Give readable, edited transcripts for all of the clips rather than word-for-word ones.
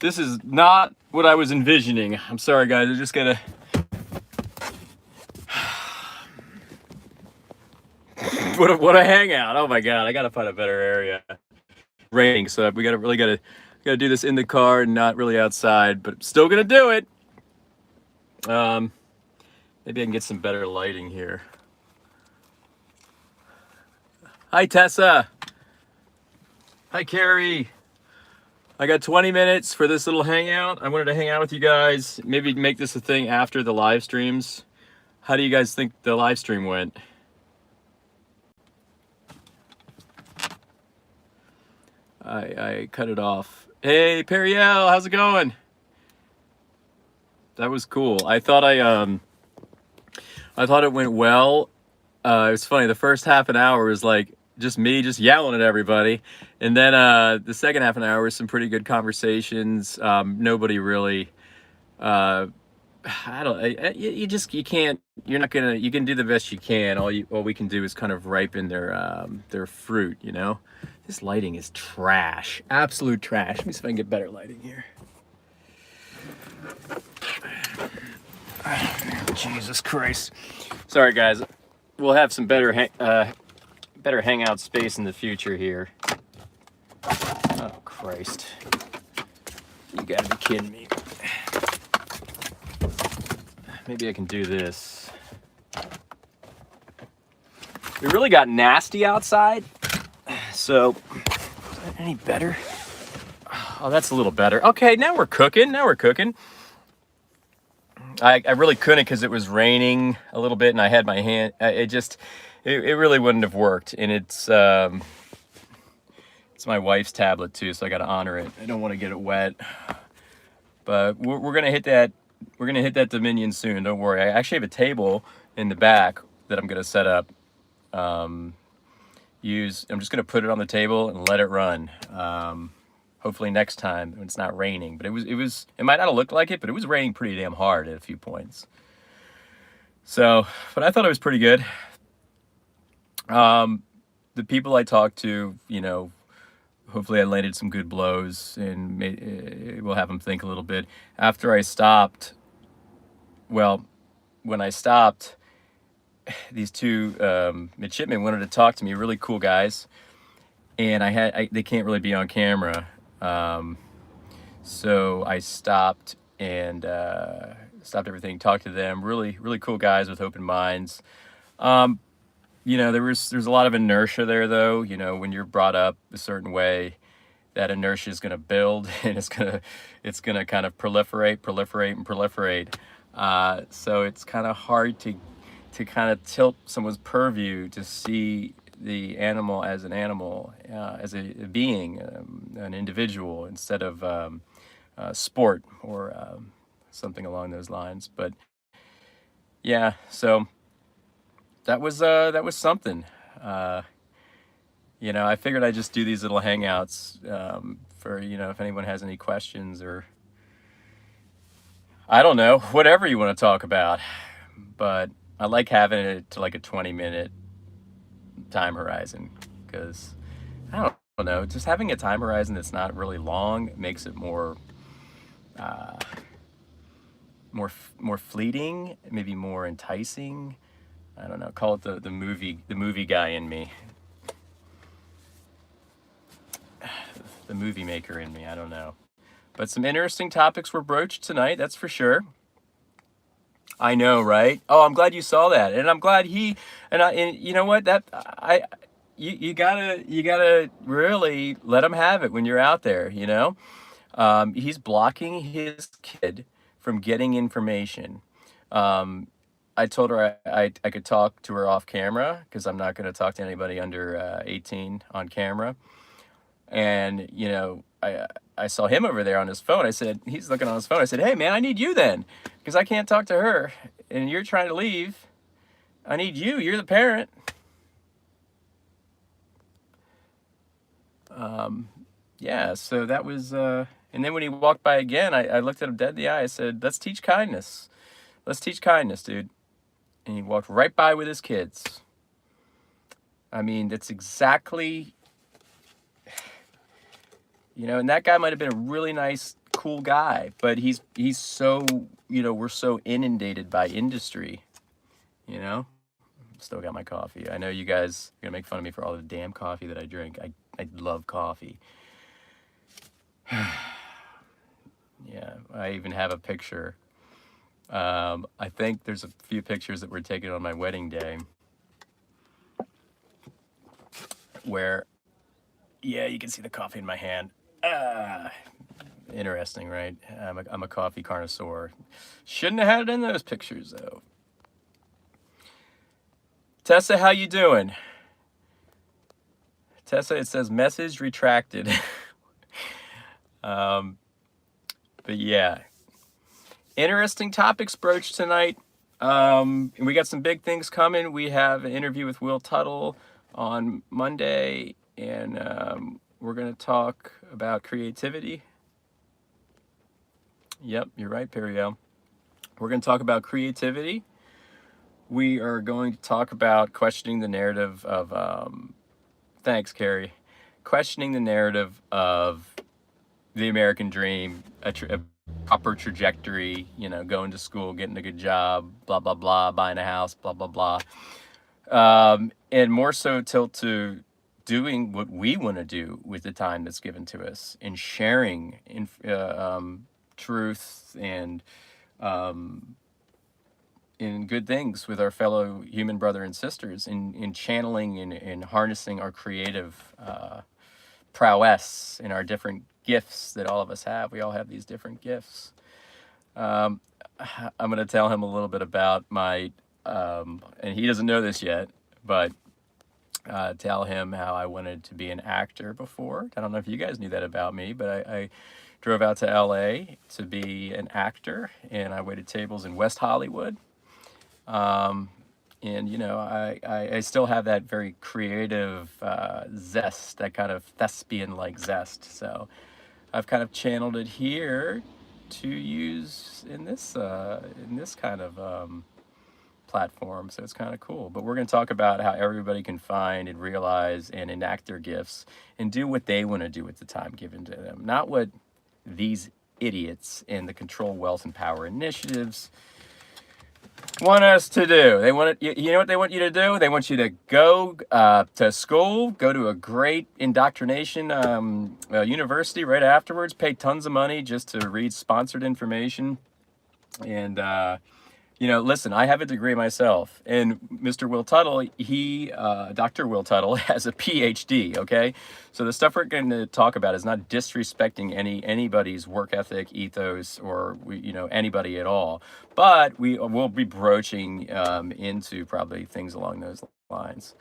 This is not what I was envisioning. I'm sorry, guys. I just gotta. What a hangout! Oh my god, I gotta find a better area. Raining, so we gotta do this in the car and not really outside, but still gonna do it. Maybe I can get some better lighting here. Hi, Tessa. Hi, Carrie. I got 20 minutes for this little hangout. I wanted to hang out with you guys. Maybe make this a thing after the live streams. How do you guys think the live stream went? I cut it off. Hey, Periel, how's it going? That was cool. I thought it went well. It was funny. The first half an hour was like just me just yelling at everybody, and then the second half an hour was some pretty good conversations. Nobody really. I don't. You can't. You're not gonna. You can do the best you can. All we can do is kind of ripen their fruit. You know. This lighting is trash. Absolute trash. Let me see if I can get better lighting here. Jesus Christ. Sorry, guys. We'll have some better hangout space in the future here. Oh, Christ. You gotta be kidding me. Maybe I can do this. It really got nasty outside. So, is that any better? Oh, that's a little better. Okay, now we're cooking. I really couldn't because it was raining a little bit and I had my hand. It really wouldn't have worked. And it's my wife's tablet too, so I got to honor it. I don't want to get it wet. But we're gonna hit that. We're gonna hit that Dominion soon. Don't worry. I actually have a table in the back that I'm gonna set up. I'm just gonna put it on the table and let it run. Hopefully next time when it's not raining. But it might not have looked like it, but it was raining pretty damn hard at a few points. So, but I thought it was pretty good. The people I talked to, you know, hopefully I landed some good blows and we'll have them think a little bit. After I stopped, well, when I stopped, these two midshipmen wanted to talk to me, really cool guys. And they can't really be on camera. So I stopped and stopped everything, talked to them. Really, really cool guys with open minds. You know, there's a lot of inertia there, though. You know, when you're brought up a certain way, that inertia is going to build and it's gonna kind of proliferate. So it's kind of hard to kind of tilt someone's purview to see the animal, as a being, an individual, instead of sport or something along those lines. But yeah, so that was something. You know, I figured I'd just do these little hangouts for, you know, if anyone has any questions or I don't know, whatever you want to talk about. But I like having it to like a 20-minute time horizon because I don't know, just having a time horizon that's not really long makes it more fleeting, maybe more enticing. I don't know, call it the movie guy in me, the movie maker in me. I don't know, but some interesting topics were broached tonight, that's for sure. I know, right? Oh, I'm glad you saw that, and I'm glad and you know what, you gotta really let him have it when you're out there. You know, he's blocking his kid from getting information. I told her I could talk to her off camera because I'm not going to talk to anybody under 18 on camera. And, you know, I saw him over there on his phone. He's looking on his phone. I said, hey, man, I need you then because I can't talk to her and you're trying to leave. I need you. You're the parent. Yeah, so that was, and then when he walked by again, I looked at him dead in the eye. I said, let's teach kindness. Let's teach kindness, dude. And he walked right by with his kids. I mean, that's exactly, you know, and that guy might have been a really nice, cool guy, but he's so, you know, we're so inundated by industry, you know. Still got my coffee. I know you guys are gonna make fun of me for all the damn coffee that I drink. I love coffee. Yeah, I even have a picture. I think there's a few pictures that were taken on my wedding day where, yeah, you can see the coffee in my hand. Ah, interesting, right? I'm a coffee connoisseur. Shouldn't have had it in those pictures, though. Tessa, how you doing? Tessa, it says message retracted. But yeah, interesting topics broached tonight. And we got some big things coming. We have an interview with Will Tuttle on Monday, and we're going to talk about creativity. Yep, you're right, Periel. We're going to talk about creativity. We are going to talk about questioning the narrative of, thanks, Carrie, questioning the narrative of the American dream, a proper trajectory, you know, going to school, getting a good job, blah, blah, blah, buying a house, blah, blah, blah. And more so tilt to doing what we want to do with the time that's given to us, and sharing truth and in good things with our fellow human brother and sisters, in channeling and harnessing our creative prowess and our different gifts that all of us have. We all have these different gifts. I'm going to tell him a little bit about my, and he doesn't know this yet, but tell him how I wanted to be an actor before. I don't know if you guys knew that about me, but I drove out to LA to be an actor, and I waited tables in West Hollywood. And, you know, I still have that very creative zest, that kind of thespian-like zest. So I've kind of channeled it here to use in this kind of platform. So it's kind of cool. But we're going to talk about how everybody can find and realize and enact their gifts and do what they want to do with the time given to them. Not what these idiots in the control, wealth, and power initiatives want us to do. They want it, you know what they want you to do? They want you to go to school, go to a great indoctrination university right afterwards, pay tons of money just to read sponsored information. And, you know, listen, I have a degree myself. And Mr. Will Tuttle, Dr. Will Tuttle has a PhD, okay? So the stuff we're going to talk about is not disrespecting anybody's work ethic, ethos, or, you know, anybody at all. But we will be broaching into probably things along those lines.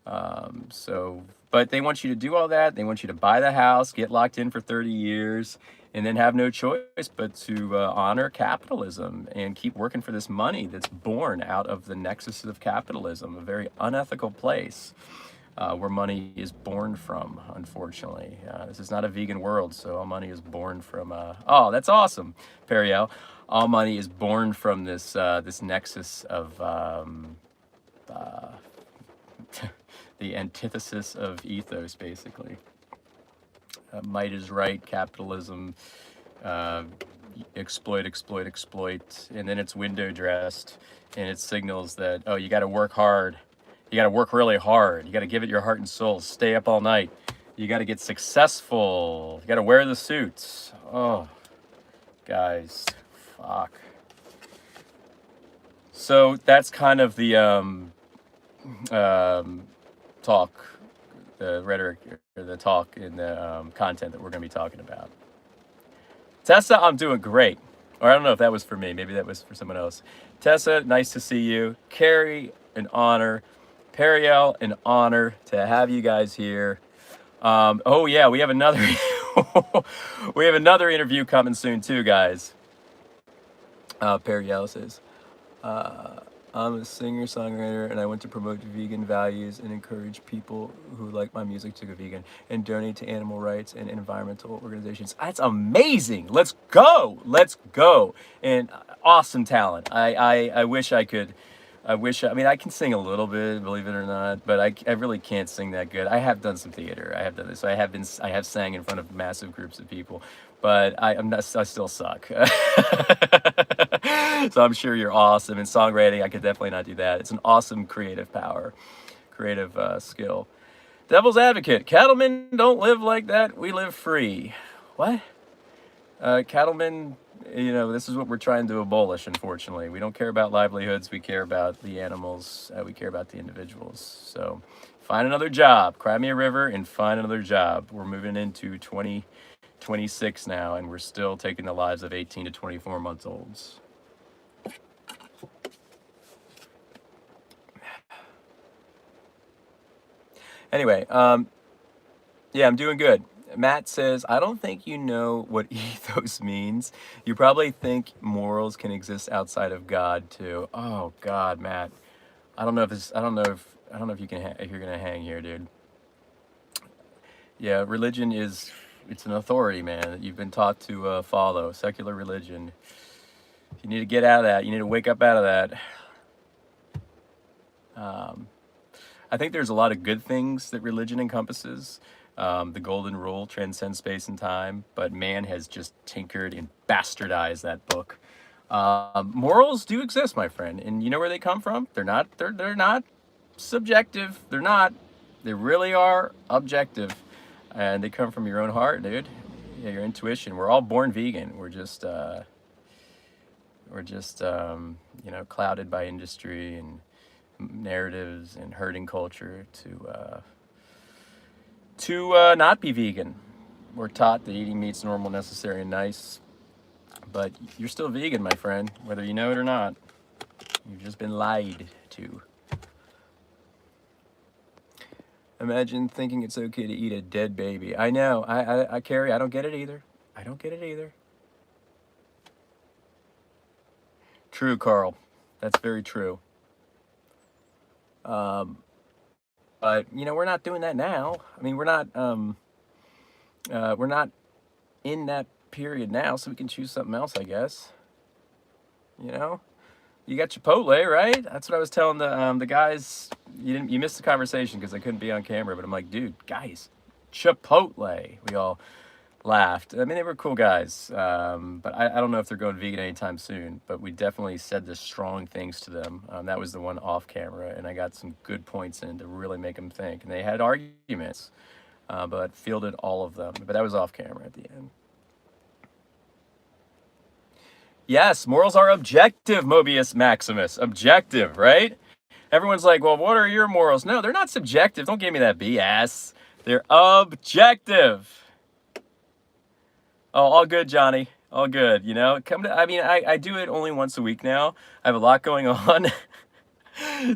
But they want you to do all that. They want you to buy the house, get locked in for 30 years, and then have no choice but to honor capitalism and keep working for this money that's born out of the nexus of capitalism, a very unethical place where money is born from, unfortunately. This is not a vegan world, so all money is born from... oh, that's awesome, Periel. All money is born from this, this nexus of... the antithesis of ethos, basically. Might is right, capitalism, exploit, exploit, exploit, and then it's window dressed, and it signals that, oh, you got to work hard. You got to work really hard. You got to give it your heart and soul. Stay up all night. You got to get successful. You got to wear the suits. Oh, guys, fuck. So that's kind of the talk, the rhetoric, or the talk in the content that we're going to be talking about. Tessa, I'm doing great. Or I don't know if that was for me. Maybe that was for someone else. Tessa, nice to see you. Carrie, an honor. Periel, an honor to have you guys here. Oh yeah, we have another we have another interview coming soon too, guys. Periel says, I'm a singer-songwriter, and I want to promote vegan values and encourage people who like my music to go vegan and donate to animal rights and environmental organizations. That's amazing. Let's go. Let's go. And awesome talent. I wish I could I wish, I mean, I can sing a little bit, believe it or not, but I really can't sing that good. I have done some theater. I have done this. So I have sang in front of massive groups of people, but I'm not, I still suck. So I'm sure you're awesome in songwriting. I could definitely not do that. It's an awesome creative power, creative skill. Devil's advocate. Cattlemen don't live like that. We live free. What? Cattlemen, you know, this is what we're trying to abolish, unfortunately. We don't care about livelihoods. We care about the animals. We care about the individuals. So find another job. Cry me a river and find another job. We're moving into 2026 now, and we're still taking the lives of 18 to 24 months olds. Anyway, yeah, I'm doing good. Matt says, I don't think you know what ethos means. You probably think morals can exist outside of God too. Oh God, Matt. I don't know if this, I don't know if you can, if you're gonna hang here, dude. Yeah, religion is, it's an authority, man, that you've been taught to follow. Secular religion. You need to get out of that. You need to wake up out of that. I think there's a lot of good things that religion encompasses. The golden rule transcends space and time, but man has just tinkered and bastardized that book. Morals do exist, my friend, and you know where they come from? They're not subjective. They're not. They really are objective, and they come from your own heart, dude. Yeah, your intuition. We're all born vegan. We're just you know, clouded by industry and narratives and herding culture to not be vegan. We're taught that eating meat's normal, necessary, and nice, but you're still vegan, my friend, whether you know it or not. You've just been lied to. Imagine thinking it's okay to eat a dead baby. I know. I Carrie, I don't get it either. I don't get it either. True, Carl. That's very true. But you know, we're not doing that now. I mean, we're not in that period now, so we can choose something else, I guess. You know, you got Chipotle, right? That's what I was telling the guys. You missed the conversation because I couldn't be on camera, but I'm like, dude, guys, Chipotle. We all laughed. I mean, they were cool guys, but I don't know if they're going vegan anytime soon. But we definitely said the strong things to them. That was the one off camera, and I got some good points in to really make them think. And they had arguments, but fielded all of them. But that was off camera at the end. Yes, morals are objective, Mobius Maximus. Objective, right? Everyone's like, well, what are your morals? No, they're not subjective. Don't give me that BS. They're objective. Oh, all good, Johnny. All good. You know, I mean, I do it only once a week now. I have a lot going on,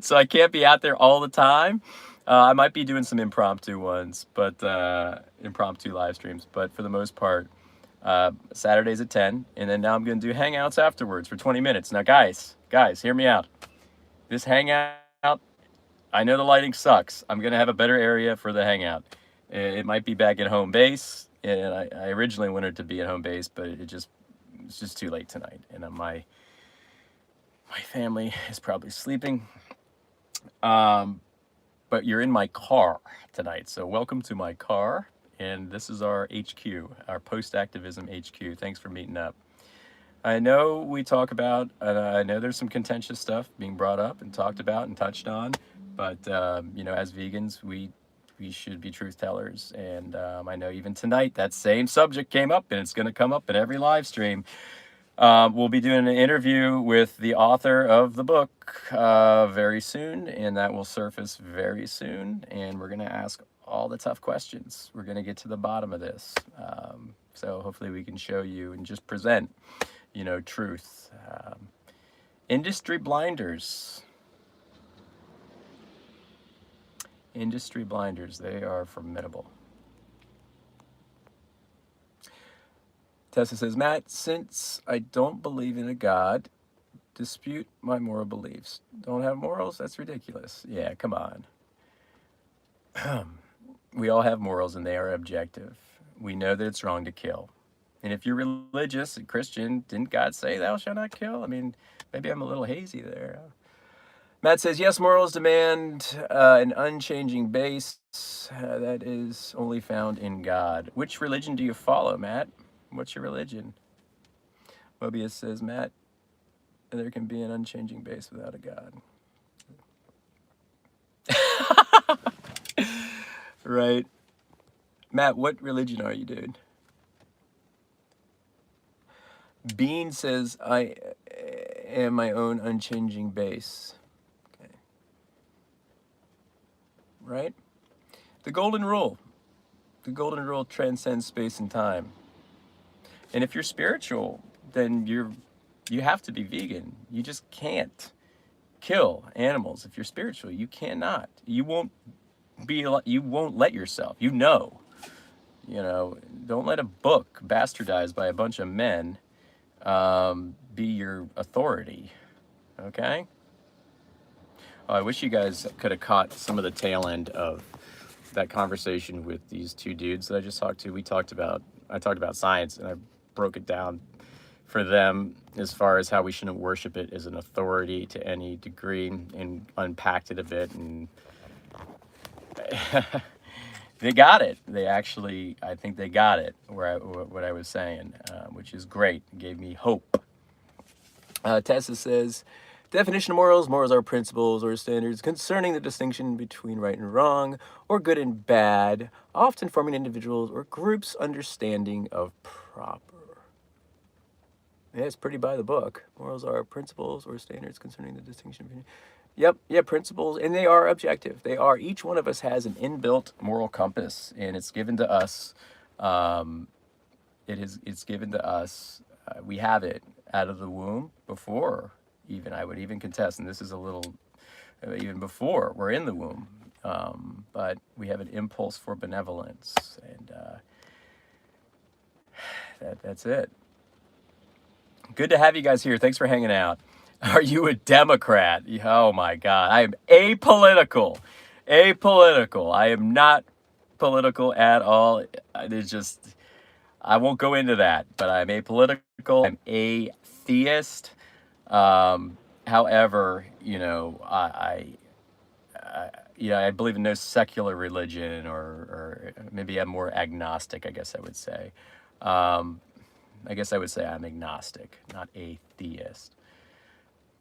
so I can't be out there all the time. I might be doing some impromptu ones, but impromptu live streams. But for the most part, Saturdays at 10, and then now I'm going to do hangouts afterwards for 20 minutes. Now, guys, hear me out. This hangout, I know the lighting sucks. I'm going to have a better area for the hangout. It might be back at home base. And I originally wanted to be at home base, but it's just too late tonight, and my family is probably sleeping. But you're in my car tonight, so welcome to my car, and this is our HQ, our post-activism HQ. Thanks for meeting up. I know we talk about, I know there's some contentious stuff being brought up and talked about and touched on, but you know, as vegans, we should be truth tellers. And I know even tonight that same subject came up, and it's going to come up in every live stream. We'll be doing an interview with the author of the book very soon, and that will surface very soon. And we're going to ask all the tough questions. We're going to get to the bottom of this. So hopefully we can show you and just present, you know, truth. Industry blinders. Industry blinders, they are formidable. Tessa says, Matt, since I don't believe in a God, dispute my moral beliefs. Don't have morals? That's ridiculous. Yeah, come on. We all have morals, and they are objective. We know that it's wrong to kill. And if you're religious and Christian, didn't God say thou shalt not kill? I mean, maybe I'm a little hazy there. Matt says, yes, morals demand an unchanging base that is only found in God. Which religion do you follow, Matt? What's your religion? Mobius says, Matt, there can be an unchanging base without a God. Right. Matt, what religion are you, dude? Bean says, I am my own unchanging base. Okay. Right? The golden rule. The golden rule transcends space and time. And if you're spiritual, then you have to be vegan. You just can't kill animals if you're spiritual. You cannot. You won't let yourself. Don't let a book bastardized by a bunch of men be your authority. Okay? Oh, I wish you guys could have caught some of the tail end of that conversation with these two dudes that I just talked to. I talked about science, and I broke it down for them as far as how we shouldn't worship it as an authority to any degree, and unpacked it a bit, and they got it. I think they got it, what I was saying, which is great. It gave me hope. Tessa says, definition of morals. Morals are principles or standards concerning the distinction between right and wrong, or good and bad, often forming individuals or groups' understanding of proper. Yeah, it's pretty by the book. Morals are principles or standards concerning the distinction between... Yep, principles, and they are objective. Each one of us has an inbuilt moral compass, and it's given to us. It's given to us. We have it out of the womb before, even, I would even contest, and this is a little, even before we're in the womb. But we have an impulse for benevolence, and that's it. Good to have you guys here. Thanks for hanging out. Are you a Democrat? Oh my God. I am apolitical. I am not political at all. I won't go into that, but I'm apolitical. I'm atheist. However, I believe in no secular religion, or maybe I'm more agnostic, I guess I would say. I guess I would say I'm agnostic, not atheist.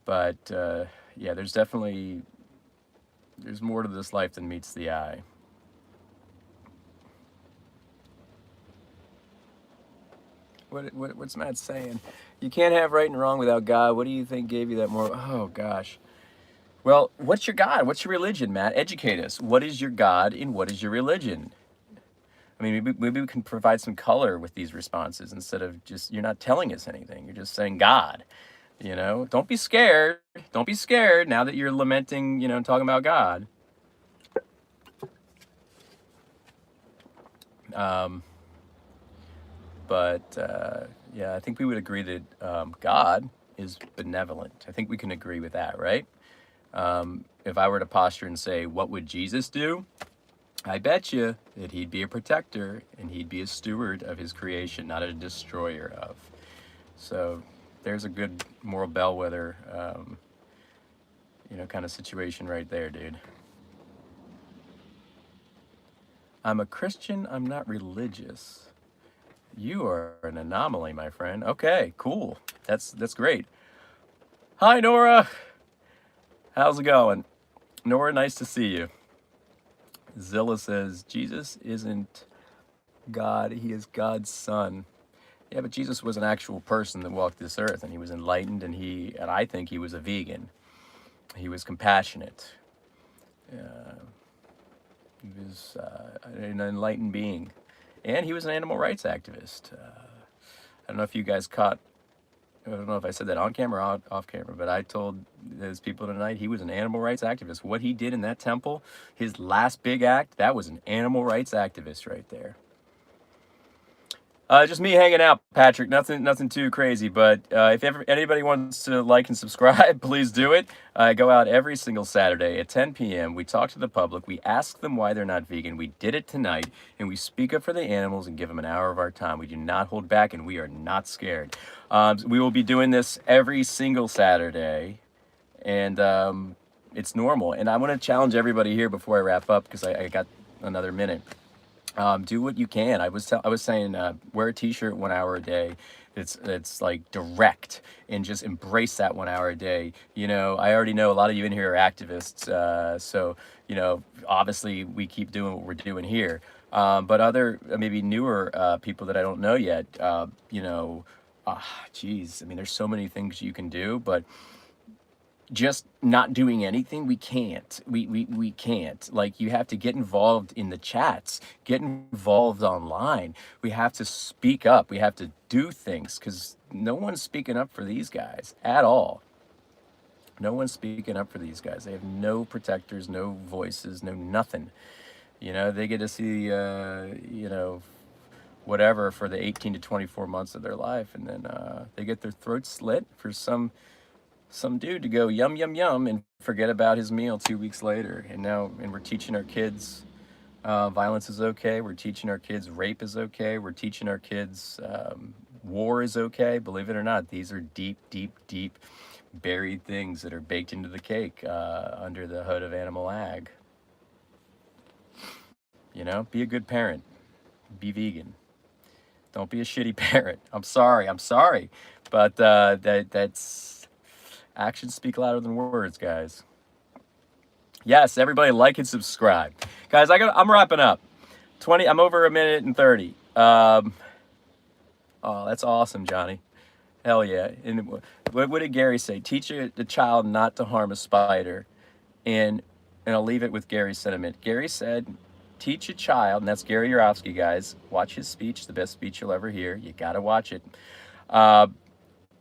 But there's more to this life than meets the eye. What's Matt saying? You can't have right and wrong without God. What do you think gave you that moral? Oh gosh. Well, what's your God? What's your religion, Matt? Educate us. What is your God and what is your religion? I mean, maybe we can provide some color with these responses instead of you're not telling us anything. You're just saying God. Don't be scared. Don't be scared now that you're lamenting, talking about God. I think we would agree that God is benevolent. I think we can agree with that, right? If I were to posture and say, what would Jesus do? I bet you that he'd be a protector and he'd be a steward of his creation, not a destroyer of. So there's a good moral bellwether, kind of situation right there, dude. I'm a Christian. I'm not religious. You are an anomaly, my friend. Okay, cool. That's great. Hi, Nora. How's it going? Nora, nice to see you. Zilla says, Jesus isn't God. He is God's son. Yeah, but Jesus was an actual person that walked this earth, and he was enlightened, and I think he was a vegan. He was compassionate. He was an enlightened being. And he was an animal rights activist. I don't know if you guys caught, I don't know if I said that on camera or off camera, but I told those people tonight he was an animal rights activist. What he did in that temple, his last big act, that was an animal rights activist right there. Just me hanging out, Patrick. Nothing too crazy. But if anybody wants to like and subscribe, please do it. I go out every single Saturday at 10 p.m. We talk to the public. We ask them why they're not vegan. We did it tonight, and we speak up for the animals and give them an hour of our time. We do not hold back, and we are not scared. We will be doing this every single Saturday, and it's normal. And I want to challenge everybody here before I wrap up, because I got another minute. Do what you can. I was saying, wear a t-shirt 1 hour a day. It's like direct, and just embrace that 1 hour a day. You know, I already know a lot of you in here are activists, so you know, obviously we keep doing what we're doing here. But other maybe newer people that I don't know yet, you know, geez, I mean, there's so many things you can do, but just not doing anything, we can't. We can't. Like, you have to get involved in the chats, get involved online. We have to speak up. We have to do things, because no one's speaking up for these guys at all. No one's speaking up for these guys. They have no protectors, no voices, no nothing. You know, they get to see, you know, whatever for the 18 to 24 months of their life, and then they get their throats slit for some dude to go yum yum yum and forget about his meal 2 weeks later. And we're teaching our kids violence is okay. We're teaching our kids rape is okay. We're teaching our kids war is okay. Believe it or not, these are deep, deep, deep buried things that are baked into the cake under the hood of animal ag. You know, be a good parent. Be vegan. Don't be a shitty parent. I'm sorry, but that's actions speak louder than words, guys. Yes, everybody like and subscribe, guys. I'm wrapping up. I'm over a minute and 30. Oh, that's awesome, Johnny. Hell yeah. And what did Gary say? Teach the child not to harm a spider. And I'll leave it with Gary's sentiment. Gary said, teach a child, and that's Gary Yourofsky, guys. Watch his speech, the best speech you'll ever hear. You got to watch it.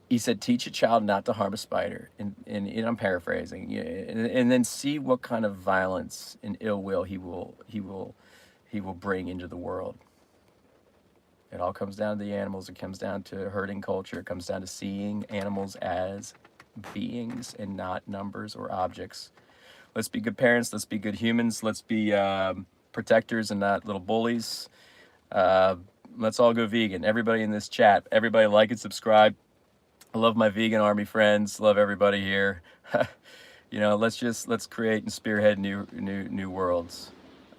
He said, teach a child not to harm a spider. And I'm paraphrasing. And then see what kind of violence and ill will he will bring into the world. It all comes down to the animals. It comes down to herding culture. It comes down to seeing animals as beings and not numbers or objects. Let's be good parents. Let's be good humans. Let's be protectors and not little bullies. Let's all go vegan. Everybody in this chat, everybody like and subscribe. I love my vegan army friends. Love everybody here. You know, let's create and spearhead new worlds.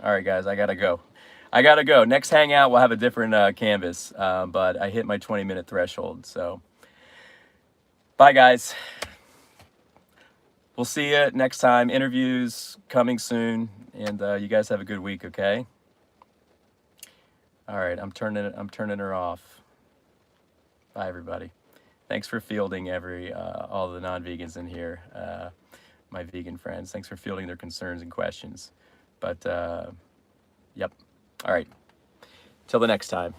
All right, guys, I gotta go. Next hangout, we'll have a different canvas, but I hit my 20-minute threshold. So, bye, guys. We'll see you next time. Interviews coming soon, and you guys have a good week. Okay. All right, I'm turning her off. Bye, everybody. Thanks for fielding all the non-vegans in here, my vegan friends. Thanks for fielding their concerns and questions. But yep. All right. Till the next time.